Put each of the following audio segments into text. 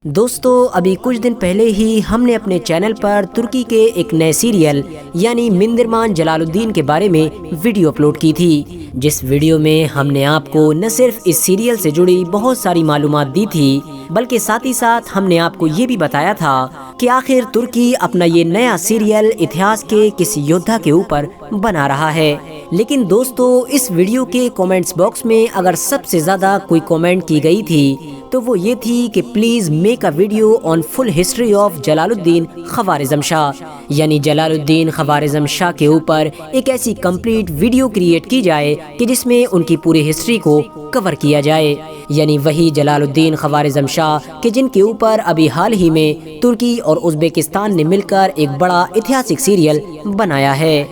دوستو ابھی کچھ دن پہلے ہی ہم نے اپنے چینل پر ترکی کے ایک نئے سیریل یعنی مندرمان جلال الدین کے بارے میں ویڈیو اپلوڈ کی تھی، جس ویڈیو میں ہم نے آپ کو نہ صرف اس سیریل سے جڑی بہت ساری معلومات دی تھی بلکہ ساتھ ہی ساتھ ہم نے آپ کو یہ بھی بتایا تھا کہ آخر ترکی اپنا یہ نیا سیریل اتہاس کے کسی یودھا کے اوپر بنا رہا ہے۔ لیکن دوستو اس ویڈیو کے کومنٹس باکس میں اگر سب سے زیادہ کوئی کومنٹ کی گئی تھی تو وہ یہ تھی کہ please make a video on full history of Jalal uddin Khwarazm شاہ، یعنی جلال الدین خوارزم شاہ کے اوپر ایک ایسی کمپلیٹ ویڈیو کریٹ کی جائے کہ جس میں ان کی پوری ہسٹری کو کور کیا جائے، یعنی وہی جلال الدین خوارزم شاہ کہ جن کے اوپر ابھی حال ہی میں ترکی اور ازبکستان نے مل کر ایک بڑا اتہاسک سیریل بنایا ہے۔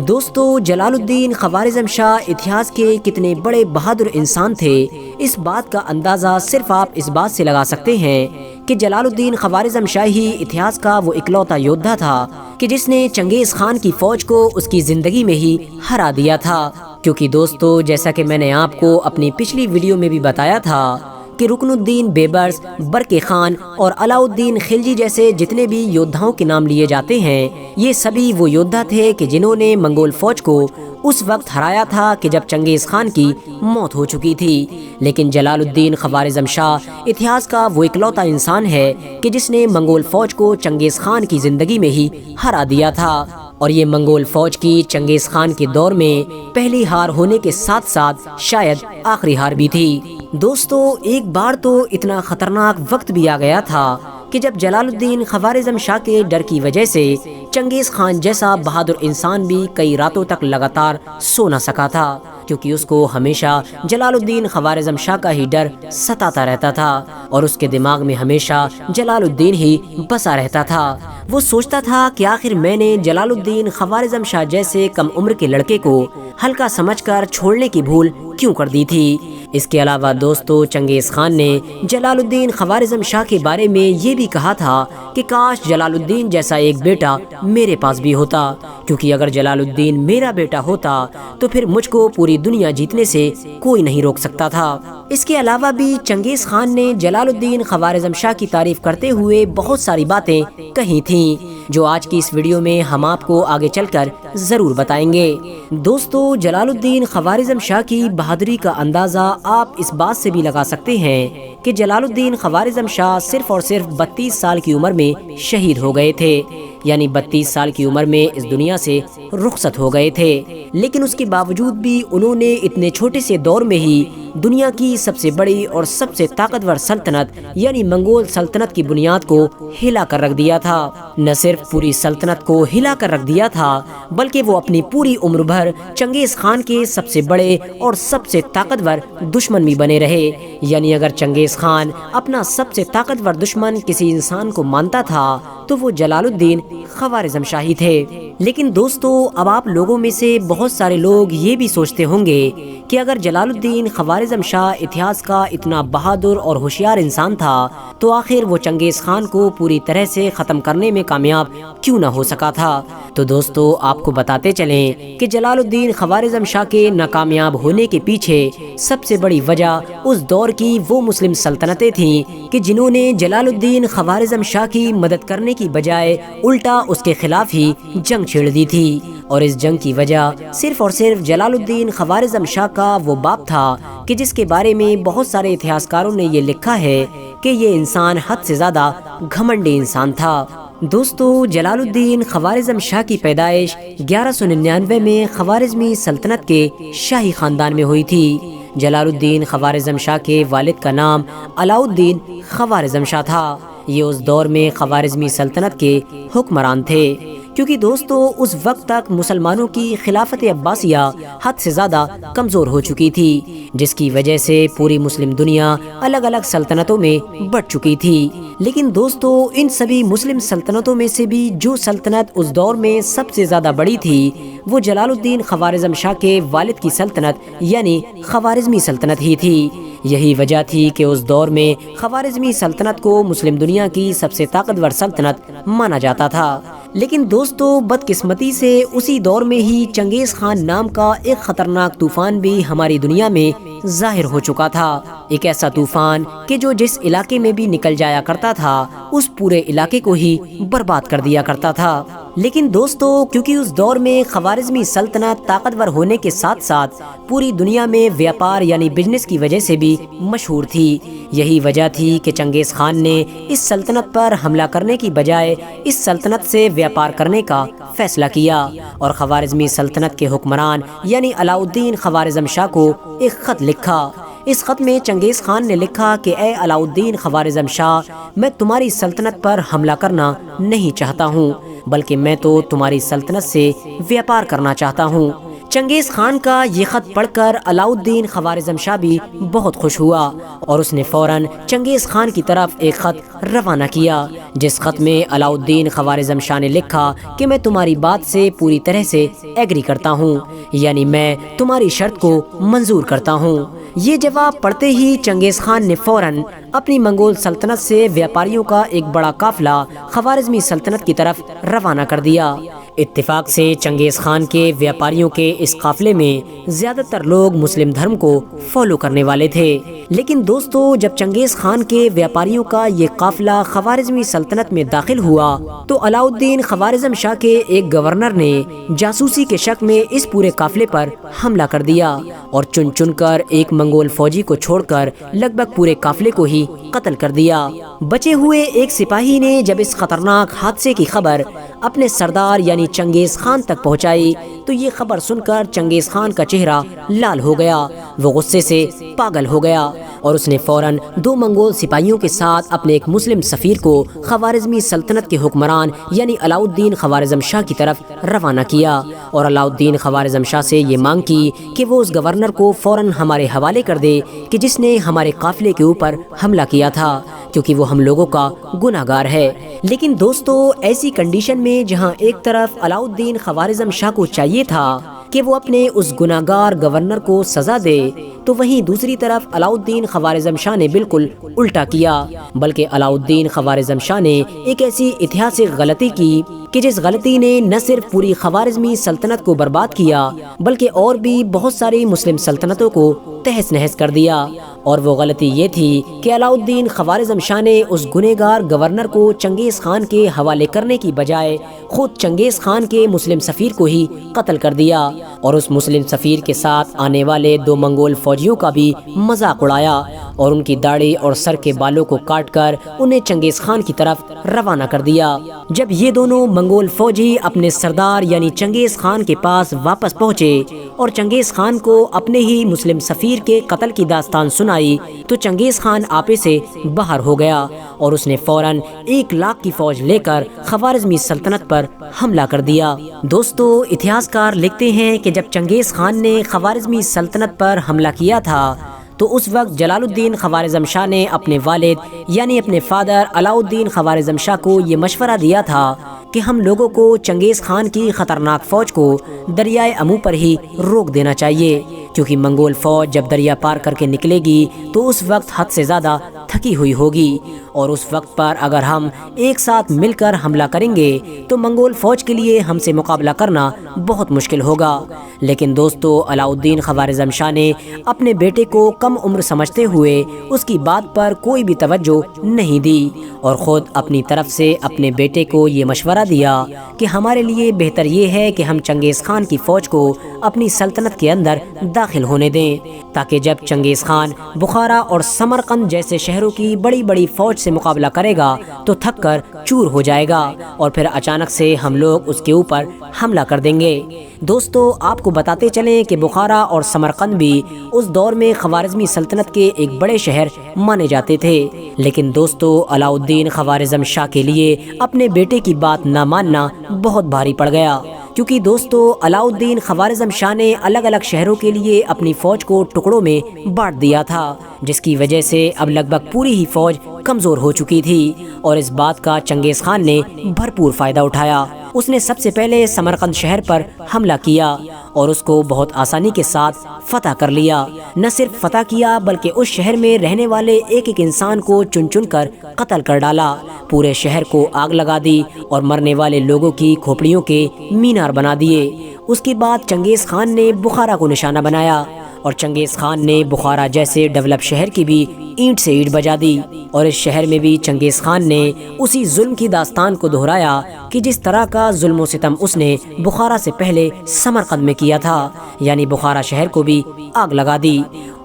دوستو جلال الدین خوارزم شاہ اتہاس کے کتنے بڑے بہادر انسان تھے، اس بات کا اندازہ صرف آپ اس بات سے لگا سکتے ہیں کہ جلال الدین خوارزم شاہ ہی اتہاس کا وہ اکلوتا یودھا تھا کہ جس نے چنگیز خان کی فوج کو اس کی زندگی میں ہی ہرا دیا تھا۔ کیونکہ دوستو جیسا کہ میں نے آپ کو اپنی پچھلی ویڈیو میں بھی بتایا تھا کہ رکن الدین بیبرس، برقی خان اور علاء الدین خلجی جیسے جتنے بھی یودھاؤں کے نام لیے جاتے ہیں، یہ سبھی وہ یودھا تھے کہ جنہوں نے منگول فوج کو اس وقت ہرایا تھا کہ جب چنگیز خان کی موت ہو چکی تھی۔ لیکن جلال الدین خوارزم شاہ اتہاس کا وہ اکلوتا انسان ہے کہ جس نے منگول فوج کو چنگیز خان کی زندگی میں ہی ہرا دیا تھا، اور یہ منگول فوج کی چنگیز خان کے دور میں پہلی ہار ہونے کے ساتھ ساتھ شاید آخری ہار بھی تھی۔ دوستو ایک بار تو اتنا خطرناک وقت بھی آ گیا تھا کہ جب جلال الدین خوارزم شاہ کے ڈر کی وجہ سے چنگیز خان جیسا بہادر انسان بھی کئی راتوں تک لگاتار سو نہ سکا تھا، کیونکہ اس کو ہمیشہ جلال الدین خوارزم شاہ کا ہی ڈر ستاتا رہتا تھا اور اس کے دماغ میں ہمیشہ جلال الدین ہی بسا رہتا تھا۔ وہ سوچتا تھا کہ آخر میں نے جلال الدین خوارزم شاہ جیسے کم عمر کے لڑکے کو ہلکا سمجھ کر چھوڑنے کی بھول کیوں کر دی تھی۔ اس کے علاوہ دوستو چنگیز خان نے جلال الدین خوارزم شاہ کے بارے میں یہ بھی کہا تھا کہ کاش جلال الدین جیسا ایک بیٹا میرے پاس بھی ہوتا، کیونکہ اگر جلال الدین میرا بیٹا ہوتا تو پھر مجھ کو پوری دنیا جیتنے سے کوئی نہیں روک سکتا تھا۔ اس کے علاوہ بھی چنگیز خان نے جلال الدین خوارزم شاہ کی تعریف کرتے ہوئے بہت ساری باتیں کہی تھیں جو آج کی اس ویڈیو میں ہم آپ کو آگے چل کر ضرور بتائیں گے۔ دوستو جلال الدین خوارزم شاہ کی بہادری کا اندازہ آپ اس بات سے بھی لگا سکتے ہیں کہ جلال الدین خوارزم شاہ صرف اور صرف 32 سال کی عمر میں شہید ہو گئے تھے، یعنی 32 سال کی عمر میں اس دنیا سے رخصت ہو گئے تھے۔ لیکن اس کے باوجود بھی انہوں نے اتنے چھوٹے سے دور میں ہی دنیا کی سب سے بڑی اور سب سے طاقتور سلطنت یعنی منگول سلطنت کی بنیاد کو ہلا کر رکھ دیا تھا۔ نہ صرف پوری سلطنت کو ہلا کر رکھ دیا تھا بلکہ وہ اپنی پوری عمر بھر چنگیز خان کے سب سے بڑے اور سب سے طاقتور دشمن بھی بنے رہے، یعنی اگر چنگیز خان اپنا سب سے طاقتور دشمن کسی انسان کو مانتا تھا تو وہ جلال الدین خوارزم شاہی تھے۔ لیکن دوستو اب آپ لوگوں میں سے بہت سارے لوگ یہ بھی سوچتے ہوں گے کہ اگر جلال الدین خوارزم شاہ اتہاس کا اتنا بہادر اور ہوشیار انسان تھا تو آخر وہ چنگیز خان کو پوری طرح سے ختم کرنے میں کامیاب کیوں نہ ہو سکا تھا؟ تو دوستو آپ کو بتاتے چلیں کہ جلال الدین خوارزم شاہ کے ناکامیاب ہونے کے پیچھے سب سے بڑی وجہ اس دور کی وہ مسلم سلطنتیں تھیں کہ جنہوں نے جلال الدین خوارزم شاہ کی مدد کرنے کی بجائے الٹا اس کے خلاف ہی جنگ چھیڑ دی تھی، اور اس جنگ کی وجہ صرف اور صرف جلال الدین خوارزم شاہ کا وہ باپ تھا کہ جس کے بارے میں بہت سارے اتہاسکاروں نے یہ لکھا ہے کہ یہ انسان حد سے زیادہ گھمنڈی انسان تھا۔ دوستو جلال الدین خوارزم شاہ کی پیدائش 1199 میں خوارزمی سلطنت کے شاہی خاندان میں ہوئی تھی۔ جلال الدین خوارزم شاہ کے والد کا نام علاء الدین خوارزم شاہ تھا۔ یہ اس دور میں خوارزمی سلطنت کے حکمران تھے، کیونکہ دوستو اس وقت تک مسلمانوں کی خلافت عباسیہ حد سے زیادہ کمزور ہو چکی تھی، جس کی وجہ سے پوری مسلم دنیا الگ الگ سلطنتوں میں بٹ چکی تھی۔ لیکن دوستو ان سبھی مسلم سلطنتوں میں سے بھی جو سلطنت اس دور میں سب سے زیادہ بڑی تھی وہ جلال الدین خوارزم شاہ کے والد کی سلطنت یعنی خوارزمی سلطنت ہی تھی۔ یہی وجہ تھی کہ اس دور میں خوارزمی سلطنت کو مسلم دنیا کی سب سے طاقتور سلطنت مانا جاتا تھا۔ لیکن دوستو بدقسمتی سے اسی دور میں ہی چنگیز خان نام کا ایک خطرناک طوفان بھی ہماری دنیا میں ظاہر ہو چکا تھا، ایک ایسا طوفان کہ جو جس علاقے میں بھی نکل جایا کرتا تھا اس پورے علاقے کو ہی برباد کر دیا کرتا تھا۔ لیکن دوستو، کیونکہ اس دور میں خوارزمی سلطنت طاقتور ہونے کے ساتھ ساتھ پوری دنیا میں ویاپار یعنی بزنس کی وجہ سے بھی مشہور تھی، یہی وجہ تھی کہ چنگیز خان نے اس سلطنت پر حملہ کرنے کی بجائے اس سلطنت سے ویاپار کرنے کا فیصلہ کیا اور خوارزمی سلطنت کے حکمران یعنی علاء الدین خوارزم شاہ کو ایک خط لکھا۔ اس خط میں چنگیز خان نے لکھا کہ اے علاء الدین خوارزم شاہ، میں تمہاری سلطنت پر حملہ کرنا نہیں چاہتا ہوں، بلکہ میں تو تمہاری سلطنت سے ویاپار کرنا چاہتا ہوں۔ چنگیز خان کا یہ خط پڑھ کر علاء الدین خوارزم شاہ بھی بہت خوش ہوا اور اس نے فوراً چنگیز خان کی طرف ایک خط روانہ کیا، جس خط میں علاء الدین خوارزم شاہ نے لکھا کہ میں تمہاری بات سے پوری طرح سے ایگری کرتا ہوں، یعنی میں تمہاری شرط کو منظور کرتا ہوں۔ یہ جواب پڑھتے ہی چنگیز خان نے فوراً اپنی منگول سلطنت سے ویاپاریوں کا ایک بڑا قافلہ خوارزمی سلطنت کی طرف روانہ کر دیا۔ اتفاق سے چنگیز خان کے ویاپاریوں کے اس قافلے میں زیادہ تر لوگ مسلم دھرم کو فالو کرنے والے تھے، لیکن دوستو، جب چنگیز خان کے ویاپاریوں کا یہ قافلہ خوارزمی سلطنت میں داخل ہوا تو علاء الدین خوارزم شاہ کے ایک گورنر نے جاسوسی کے شک میں اس پورے قافلے پر حملہ کر دیا اور چن چن کر ایک منگول فوجی کو چھوڑ کر لگ بھگ پورے قافلے کو ہی قتل کر دیا۔ بچے ہوئے ایک سپاہی نے جب اس خطرناک حادثے کی خبر اپنے سردار یعنی چنگیز خان تک پہنچائی تو یہ خبر سن کر چنگیز خان کا چہرہ لال ہو گیا، وہ غصے سے پاگل ہو گیا اور اس نے فوراً 2 منگول سپاہیوں کے ساتھ اپنے ایک مسلم سفیر کو خوارزمی سلطنت کے حکمران یعنی علاء الدین خوارزم شاہ کی طرف روانہ کیا اور علاء الدین خوارزم شاہ سے یہ مانگ کی کہ وہ اس گورنر کو فوراً ہمارے حوالے کر دے کہ جس نے ہمارے قافلے کے اوپر حملہ کیا تھا، کیونکہ وہ ہم لوگوں کا گناہ گار ہے۔ لیکن دوستو، ایسی کنڈیشن میں جہاں ایک طرف علاء الدین خوارزم شاہ کو چاہیے تھا کہ وہ اپنے اس گناہ گار گورنر کو سزا دے، تو وہیں دوسری طرف علاء الدین خوارزم شاہ نے بالکل الٹا کیا، بلکہ علاء الدین خوارزم شاہ نے ایک ایسی ایتہاسک غلطی کی کہ جس غلطی نے نہ صرف پوری خوارزمی سلطنت کو برباد کیا بلکہ اور بھی بہت ساری مسلم سلطنتوں کو تہس نہس کر دیا، اور وہ غلطی یہ تھی کہ علاء الدین خوارزم شاہ نے اس گنہگار گورنر کو چنگیز خان کے حوالے کرنے کی بجائے خود چنگیز خان کے مسلم سفیر کو ہی قتل کر دیا اور اس مسلم سفیر کے ساتھ آنے والے 2 منگول فوجیوں کا بھی مذاق اڑایا اور ان کی داڑھی اور سر کے بالوں کو کاٹ کر انہیں چنگیز خان کی طرف روانہ کر دیا۔ جب یہ دونوں منگول فوجی اپنے سردار یعنی چنگیز خان کے پاس واپس پہنچے اور چنگیز خان کو اپنے ہی مسلم سفیر کے قتل کی داستان سنائی تو چنگیز خان آپے سے باہر ہو گیا اور اس نے فوراً 1 لاکھ کی فوج لے کر خوارزمی سلطنت پر حملہ کر دیا۔ دوستو، اتہاسکار لکھتے ہیں کہ جب چنگیز خان نے خوارزمی سلطنت پر حملہ کیا تھا تو اس وقت جلال الدین خوارزم شاہ نے اپنے والد یعنی اپنے فادر علاء الدین خوارزم شاہ کو یہ مشورہ دیا تھا کہ ہم لوگوں کو چنگیز خان کی خطرناک فوج کو دریائے امو پر ہی روک دینا چاہیے، کیونکہ منگول فوج جب دریا پار کر کے نکلے گی تو اس وقت حد سے زیادہ تھکی ہوئی ہوگی اور اس وقت پر اگر ہم ایک ساتھ مل کر حملہ کریں گے تو منگول فوج کے لیے ہم سے مقابلہ کرنا بہت مشکل ہوگا۔ لیکن دوستو، علاء الدین خوارزم شاہ نے اپنے بیٹے کو کم عمر سمجھتے ہوئے اس کی بات پر کوئی بھی توجہ نہیں دی اور خود اپنی طرف سے اپنے بیٹے کو یہ مشورہ دیا کہ ہمارے لیے بہتر یہ ہے کہ ہم چنگیز خان کی فوج کو اپنی سلطنت کے اندر داخل ہونے دیں، تاکہ جب چنگیز خان بخارا اور سمرقند جیسے شہروں کی بڑی بڑی فوج سے مقابلہ کرے گا تو تھک کر چور ہو جائے گا اور پھر اچانک سے ہم لوگ اس کے اوپر حملہ کر دیں گے۔ دوستو، آپ کو بتاتے چلیں کہ بخارا اور سمرقند بھی اس دور میں خوارزمی سلطنت کے ایک بڑے شہر مانے جاتے تھے، لیکن دوستو، علاء الدین خوارزم شاہ کے لیے اپنے بیٹے کی بات نہ ماننا بہت بھاری پڑ گیا، کیونکہ دوستو، علاء الدین خوارزم شاہ نے الگ الگ شہروں کے لیے اپنی فوج کو ٹکڑوں میں بانٹ دیا تھا، جس کی وجہ سے اب لگ بھگ پوری ہی فوج کمزور ہو چکی تھی اور اس بات کا چنگیز خان نے بھرپور فائدہ اٹھایا۔ اس نے سب سے پہلے سمرقند شہر پر حملہ کیا اور اس کو بہت آسانی کے ساتھ فتح کر لیا۔ نہ صرف فتح کیا بلکہ اس شہر میں رہنے والے ایک ایک انسان کو چن چن کر قتل کر ڈالا، پورے شہر کو آگ لگا دی اور مرنے والے لوگوں کی کھوپڑیوں کے مینار بنا دیے۔ اس کے بعد چنگیز خان نے بخارا کو نشانہ بنایا اور چنگیز خان نے بخارا جیسے ڈیولپ شہر کی بھی اینٹ سے اینٹ بجا دی، اور اس شہر میں بھی چنگیز خان نے اسی ظلم کی داستان کو دہرایا کہ جس طرح کا ظلم و ستم اس نے بخارا سے پہلے سمرقند میں کیا تھا، یعنی بخارا شہر کو بھی آگ لگا دی۔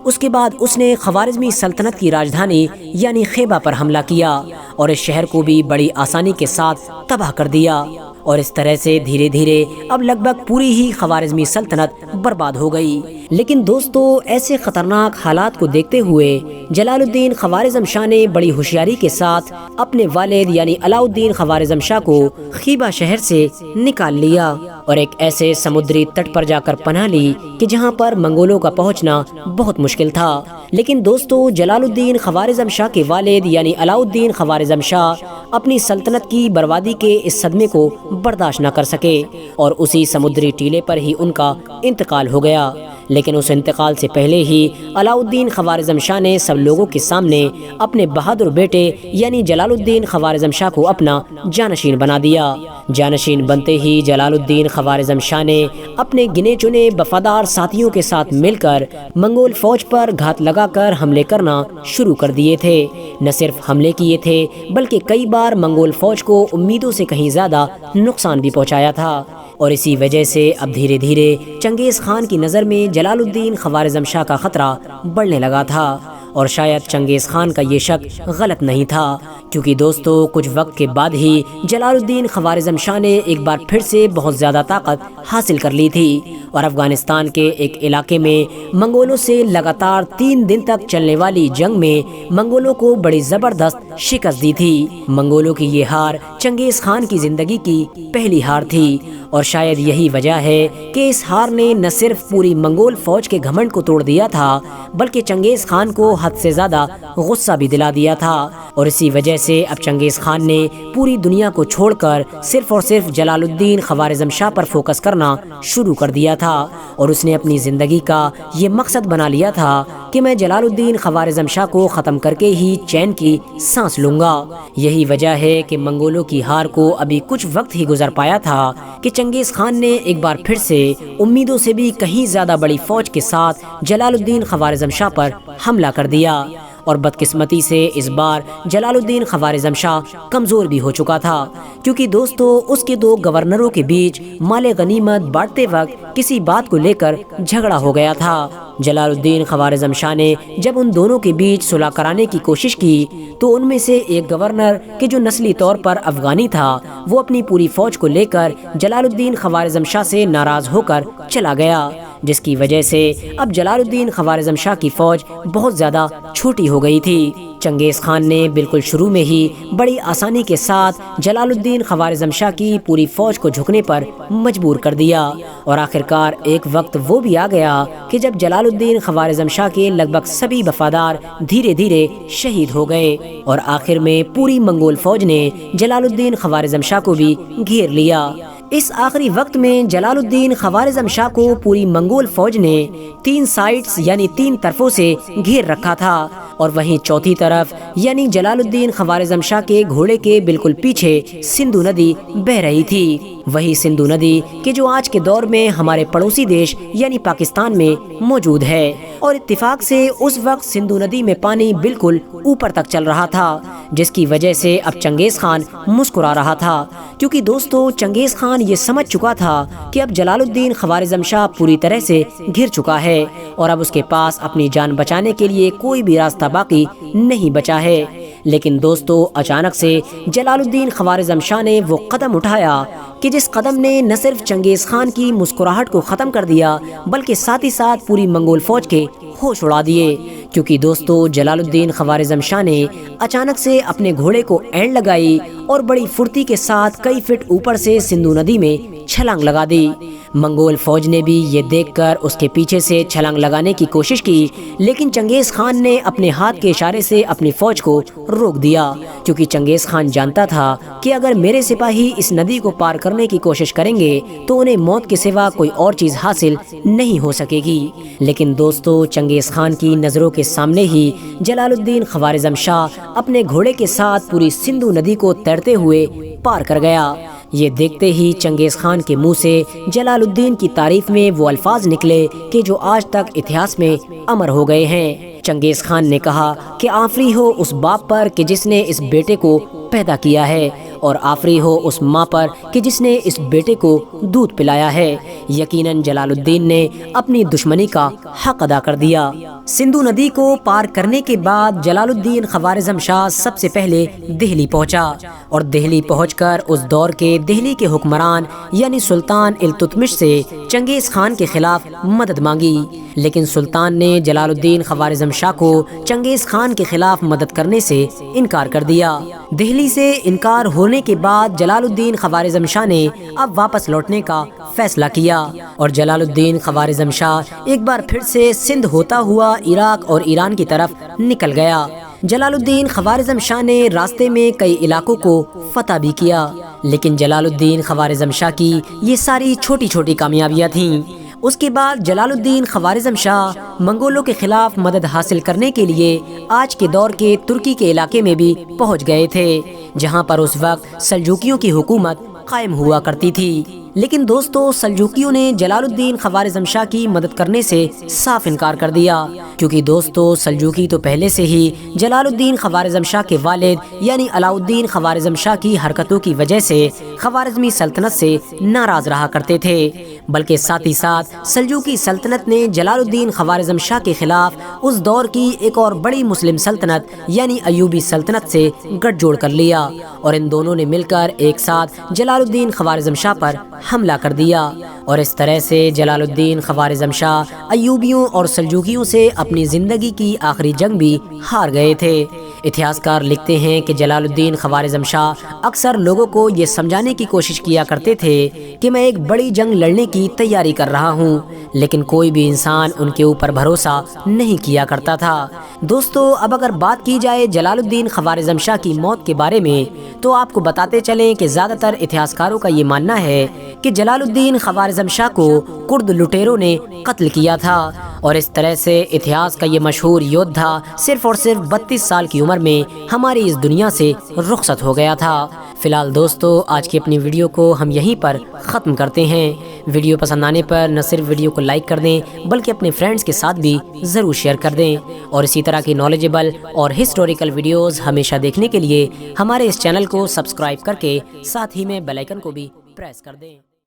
اس کے بعد اس نے خوارزمی سلطنت کی راجدھانی یعنی خیبہ پر حملہ کیا اور اس شہر کو بھی بڑی آسانی کے ساتھ تباہ کر دیا، اور اس طرح سے دھیرے دھیرے اب لگ بھگ پوری ہی خوارزمی سلطنت برباد ہو گئی۔ لیکن دوستو، ایسے خطرناک حالات کو دیکھتے ہوئے جلال الدین خوارزم شاہ نے بڑی ہوشیاری کے ساتھ اپنے والد یعنی علاء الدین خوارزم شاہ کو خیبہ شہر سے نکال لیا اور ایک ایسے سمندری تٹ پر جا کر پناہ لی کہ جہاں پر منگولوں کا پہنچنا بہت مشکل تھا۔ لیکن دوستو، جلال الدین خوارزم شاہ کے والد یعنی علاء الدین خوارزم شاہ اپنی سلطنت کی بربادی کے اس صدمے کو برداشت نہ کر سکے اور اسی سمندری ٹیلے پر ہی ان کا انتقال ہو گیا۔ لیکن اس انتقال سے پہلے ہی علاء الدین خوارزم شاہ نے سب لوگوں کے سامنے اپنے بہادر بیٹے یعنی جلال الدین خوارزم شاہ کو اپنا جانشین بنا دیا۔ جانشین بنتے ہی جلال الدین خوارزم شاہ نے اپنے گنے چنے وفادار ساتھیوں کے ساتھ مل کر منگول فوج پر گھات لگا کر حملے کرنا شروع کر دیے تھے۔ نہ صرف حملے کیے تھے بلکہ کئی بار منگول فوج کو امیدوں سے کہیں زیادہ نقصان بھی پہنچایا تھا، اور اسی وجہ سے اب دھیرے دھیرے چنگیز خان کی نظر میں جلال الدین خوارزم شاہ کا خطرہ بڑھنے لگا تھا، اور شاید چنگیز خان کا یہ شک غلط نہیں تھا، کیونکہ دوستو کچھ وقت کے بعد ہی جلال الدین خوارزم شاہ نے ایک بار پھر سے بہت زیادہ طاقت حاصل کر لی تھی اور افغانستان کے ایک علاقے میں منگولوں سے لگاتار 3 دن تک چلنے والی جنگ میں منگولوں کو بڑی زبردست شکست دی تھی۔ منگولوں کی یہ ہار چنگیز خان کی زندگی کی پہلی ہار تھی، اور شاید یہی وجہ ہے کہ اس ہار نے نہ صرف پوری منگول فوج کے گھمنڈ کو توڑ دیا تھا بلکہ چنگیز خان کو حد سے زیادہ غصہ بھی دلا دیا تھا، اور اسی وجہ سے اب چنگیز خان نے پوری دنیا کو چھوڑ کر صرف اور صرف جلال الدین خوارزم شاہ پر فوکس کرنا شروع کر دیا تھا، اور اس نے اپنی زندگی کا یہ مقصد بنا لیا تھا کہ میں جلال الدین خوارزم شاہ کو ختم کر کے ہی چین کی سانس لوں گا۔ یہی وجہ ہے کہ منگولوں کی ہار کو ابھی کچھ وقت ہی گزر پایا تھا کہ چنگیز خان نے ایک بار پھر سے امیدوں سے بھی کہیں زیادہ بڑی فوج کے ساتھ جلال الدین خوارزم شاہ پر حملہ کر دیا، اور بدقسمتی سے اس بار جلال الدین خوارزم شاہ کمزور بھی ہو چکا تھا، کیونکہ دوستو اس کے 2 گورنروں کے بیچ مال غنیمت بانٹتے وقت کسی بات کو لے کر جھگڑا ہو گیا تھا۔ جلال الدین خوارزم شاہ نے جب ان دونوں کے بیچ صلح کرانے کی کوشش کی تو ان میں سے ایک گورنر کہ جو نسلی طور پر افغانی تھا وہ اپنی پوری فوج کو لے کر جلال الدین خوارزم شاہ سے ناراض ہو کر چلا گیا، جس کی وجہ سے اب جلال الدین خوارزم شاہ کی فوج بہت زیادہ چھوٹی ہو گئی تھی۔ چنگیز خان نے بالکل شروع میں ہی بڑی آسانی کے ساتھ جلال الدین خوارزم شاہ کی پوری فوج کو جھکنے پر مجبور کر دیا، اور آخرکار ایک وقت وہ بھی آ گیا کہ جب جلال الدین خوارزم شاہ کے لگ بھگ سبھی وفادار دھیرے دھیرے شہید ہو گئے، اور آخر میں پوری منگول فوج نے جلال الدین خوارزم شاہ کو بھی گھیر لیا۔ اس آخری وقت میں جلال الدین خوارزم شاہ کو پوری منگول فوج نے 3 سائٹس یعنی 3 طرفوں سے گھیر رکھا تھا، اور وہیں چوتھی طرف یعنی جلال الدین خوارزم شاہ کے گھوڑے کے بالکل پیچھے سندھو ندی بہ رہی تھی، وہی سندھو ندی کہ جو آج کے دور میں ہمارے پڑوسی دیش یعنی پاکستان میں موجود ہے، اور اتفاق سے اس وقت سندھو ندی میں پانی بالکل اوپر تک چل رہا تھا، جس کی وجہ سے اب چنگیز خان مسکرا رہا تھا، کیونکہ دوستو چنگیز خان یہ سمجھ چکا تھا کہ اب جلال الدین خوارزم شاہ پوری طرح سے گھر چکا ہے اور اب اس کے پاس اپنی جان بچانے کے لیے کوئی بھی راستہ باقی نہیں بچا ہے۔ لیکن دوستو اچانک سے جلال الدین خوارزم شاہ نے وہ قدم اٹھایا کہ جس قدم نے نہ صرف چنگیز خان کی مسکراہٹ کو ختم کر دیا بلکہ ساتھ ہی ساتھ پوری منگول فوج کے ہوش اڑا دیے، کیونکہ دوستو جلال الدین خوارزم شاہ نے اچانک سے اپنے گھوڑے کو اینڈ لگائی اور بڑی پھرتی کے ساتھ کئی فٹ اوپر سے سندھو ندی میں چھلانگ لگا دی۔ منگول فوج نے بھی یہ دیکھ کر اس کے پیچھے سے چھلانگ لگانے کی کوشش کی، لیکن چنگیز خان نے اپنے ہاتھ کے اشارے سے اپنی فوج کو روک دیا، کیونکہ چنگیز خان جانتا تھا کہ اگر میرے سپاہی اس ندی کو پار کرنے کی کوشش کریں گے تو انہیں موت کے سوا کوئی اور چیز حاصل نہیں ہو سکے گی۔ لیکن دوستو چنگیز خان کی نظروں کے سامنے ہی جلال الدین خوارزم شاہ اپنے گھوڑے کے ساتھ پوری سندھو ندی کو تیرتے ہوئے پار کر گیا، یہ دیکھتے ہی چنگیز خان کے منہ سے جلال الدین کی تعریف میں وہ الفاظ نکلے کہ جو آج تک اتہاس میں امر ہو گئے ہیں۔ چنگیز خان نے کہا کہ آفری ہو اس باپ پر کہ جس نے اس بیٹے کو پیدا کیا ہے، اور آفری ہو اس ماں پر کہ جس نے اس بیٹے کو دودھ پلایا ہے۔ یقیناً جلال الدین نے اپنی دشمنی کا حق ادا کر دیا۔ سندھو ندی کو پار کرنے کے بعد جلال الدین خوارزم شاہ سب سے پہلے دہلی پہنچا، اور دہلی پہنچ کر اس دور کے دہلی کے حکمران یعنی سلطان التتمش سے چنگیز خان کے خلاف مدد مانگی، لیکن سلطان نے جلال الدین خوارزم شاہ کو چنگیز خان کے خلاف مدد کرنے سے انکار کر دیا۔ دہلی سے انکار ہونے کے بعد جلال الدین خوارزم شاہ نے اب واپس لوٹنے کا فیصلہ کیا، اور جلال الدین خوارزم شاہ ایک بار پھر سے سندھ ہوتا ہوا عراق اور ایران کی طرف نکل گیا۔ جلال الدین خوارزم شاہ نے راستے میں کئی علاقوں کو فتح بھی کیا، لیکن جلال الدین خوارزم شاہ کی یہ ساری چھوٹی چھوٹی کامیابیاں تھیں۔ اس کے بعد جلال الدین خوارزم شاہ منگولوں کے خلاف مدد حاصل کرنے کے لیے آج کے دور کے ترکی کے علاقے میں بھی پہنچ گئے تھے، جہاں پر اس وقت سلجوکیوں کی حکومت قائم ہوا کرتی تھی۔ لیکن دوستو، سلجوکیوں نے جلال الدین خوارزم شاہ کی مدد کرنے سے صاف انکار کر دیا، کیونکہ دوستو سلجوکی تو پہلے سے ہی جلال الدین خوارزم شاہ کے والد یعنی علاء الدین خوارزم شاہ کی حرکتوں کی وجہ سے خوارزمی سلطنت سے ناراض رہا کرتے تھے، بلکہ ساتھ ہی ساتھ سلجوکی سلطنت نے جلال الدین خوارزم شاہ کے خلاف اس دور کی ایک اور بڑی مسلم سلطنت یعنی ایوبی سلطنت سے گٹھ جوڑ کر لیا، اور ان دونوں نے مل کر ایک ساتھ جلال الدین خوارزم شاہ پر حملہ کر دیا، اور اس طرح سے جلال الدین خوارزم شاہ ایوبیوں اور سلجوکیوں سے اپنی زندگی کی آخری جنگ بھی ہار گئے تھے۔ اتہاسکار لکھتے ہیں کہ جلال الدین خوارزم شاہ اکثر لوگوں کو یہ سمجھانے کی کوشش کیا کرتے تھے کہ میں ایک بڑی جنگ لڑنے کی تیاری کر رہا ہوں، لیکن کوئی بھی انسان ان کے اوپر بھروسہ نہیں کیا کرتا تھا۔ دوستو، اب اگر بات کی جائے جلال الدین خوارزم شاہ کی موت کے بارے میں، تو آپ کو بتاتے چلیں کہ زیادہ تر اتہاسکاروں کا یہ ماننا ہے کہ جلال الدین خوارزم شاہ کو کرد لٹیروں نے قتل کیا تھا، اور اس طرح سے اتہاس کا یہ مشہور یودھا صرف اور صرف 32 سال کی عمر میں ہماری اس دنیا سے رخصت ہو گیا تھا۔ فی الحال دوستو، آج کی اپنی ویڈیو کو ہم یہیں پر ختم کرتے ہیں۔ ویڈیو پسند آنے پر نہ صرف ویڈیو کو لائک کر دیں بلکہ اپنے فرینڈز کے ساتھ بھی ضرور شیئر کر دیں، اور اسی طرح کی نالجبل اور ہسٹوریکل ویڈیوز ہمیشہ دیکھنے کے لیے ہمارے اس چینل کو سبسکرائب کر کے ساتھ ہی میں بیل آئیکن کو بھی پریس کر دیں۔